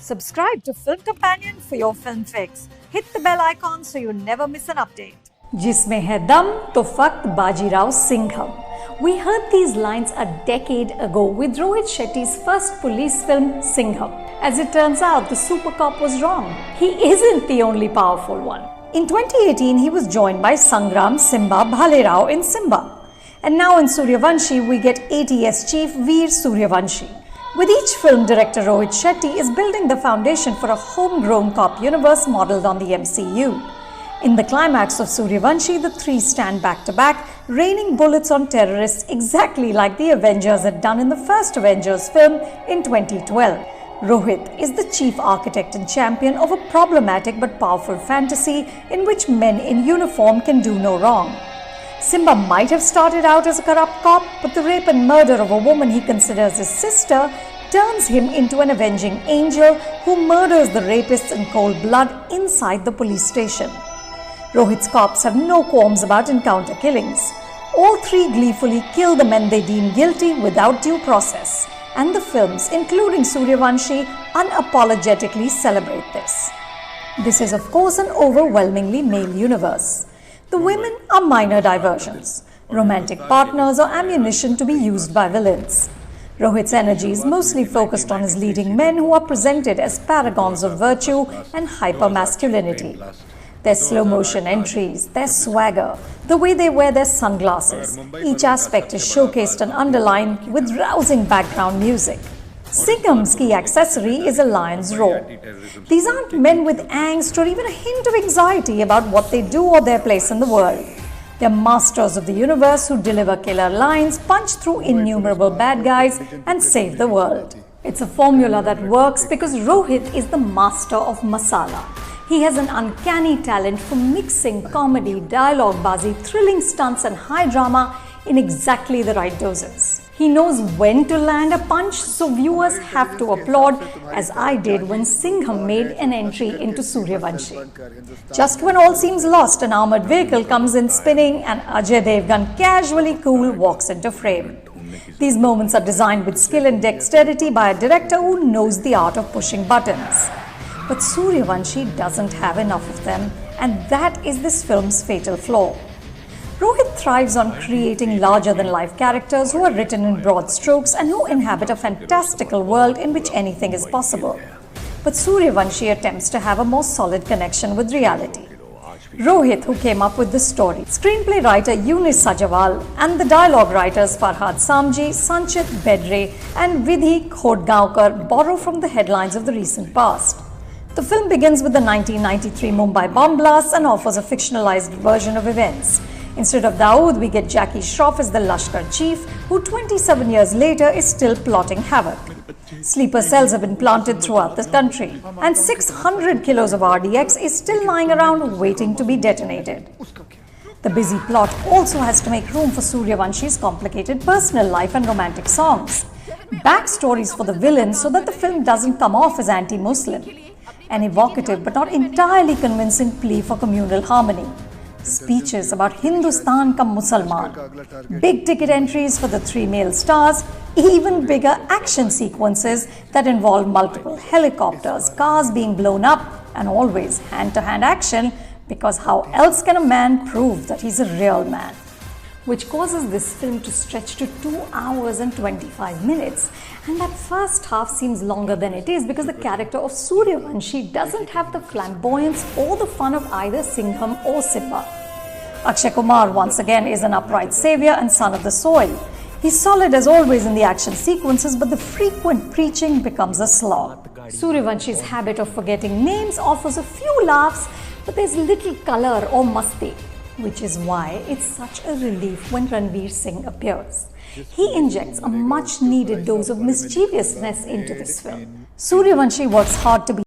Subscribe to Film Companion for your film fix. Hit the bell icon so you never miss an update. जिसमें है दम तो फक्त Bajirao Singham. We heard these lines a decade ago with Rohit Shetty's first police film Singham. As it turns out, the super cop was wrong. He isn't the only powerful one. In 2018, he was joined by Sangram Simba Bhalerao in Simba. And now in Sooryavanshi, we get ATS chief Veer Sooryavanshi. With each film, director Rohit Shetty is building the foundation for a homegrown cop universe modelled on the MCU. In the climax of Sooryavanshi, the three stand back to back, raining bullets on terrorists exactly like the Avengers had done in the first Avengers film in 2012. Rohit is the chief architect and champion of a problematic but powerful fantasy in which men in uniform can do no wrong. Simba might have started out as a corrupt cop, but the rape and murder of a woman he considers his sister turns him into an avenging angel who murders the rapists in cold blood inside the police station. Rohit's cops have no qualms about encounter killings. All three gleefully kill the men they deem guilty without due process. And the films, including Sooryavanshi, unapologetically celebrate this. This is, of course, an overwhelmingly male universe. The women are minor diversions, romantic partners or ammunition to be used by villains. Rohit's energy is mostly focused on his leading men who are presented as paragons of virtue and hyper-masculinity. Their slow-motion entries, their swagger, the way they wear their sunglasses, each aspect is showcased and underlined with rousing background music. Singham's key accessory is a lion's roar. These aren't men with angst or even a hint of anxiety about what they do or their place in the world. They're masters of the universe who deliver killer lines, punch through innumerable bad guys, and save the world. It's a formula that works because Rohit is the master of masala. He has an uncanny talent for mixing comedy, dialogue-bazi, thrilling stunts and high drama in exactly the right doses. He knows when to land a punch, so viewers have to applaud, as I did when Singham made an entry into Sooryavanshi. Just when all seems lost, an armoured vehicle comes in spinning and Ajay Devgan, casually cool, walks into frame. These moments are designed with skill and dexterity by a director who knows the art of pushing buttons. But Sooryavanshi doesn't have enough of them, and that is this film's fatal flaw. Rohit thrives on creating larger-than-life characters who are written in broad strokes and who inhabit a fantastical world in which anything is possible. But Sooryavanshi attempts to have a more solid connection with reality. Rohit, who came up with the story, screenplay writer Yunis Sajawal, and the dialogue writers Farhad Samji, Sanchit Bedre, and Vidhi Khodgaonkar borrow from the headlines of the recent past. The film begins with the 1993 Mumbai bomb blast and offers a fictionalized version of events. Instead of Dawood, we get Jackie Shroff as the Lashkar chief, who 27 years later is still plotting havoc. Sleeper cells have been planted throughout the country, and 600 kilos of RDX is still lying around waiting to be detonated. The busy plot also has to make room for Sooryavanshi's complicated personal life and romantic songs. Backstories for the villains so that the film doesn't come off as anti-Muslim. An evocative but not entirely convincing plea for communal harmony. Speeches about Hindustan ka Musalman, big ticket entries for the three male stars, even bigger action sequences that involve multiple helicopters, cars being blown up, and always hand-to-hand action, because how else can a man prove that he's a real man? Which causes this film to stretch to 2 hours and 25 minutes. And that first half seems longer than it is because the character of Sooryavanshi doesn't have the flamboyance or the fun of either Singham or Simba. Akshay Kumar once again is an upright savior and son of the soil. He's solid as always in the action sequences, but the frequent preaching becomes a slog. Sooryavansh's habit of forgetting names offers a few laughs, but there's little color or masti, which is why it's such a relief when Ranveer Singh appears. He injects a much-needed dose of mischievousness into this film. Sooryavanshi works hard to be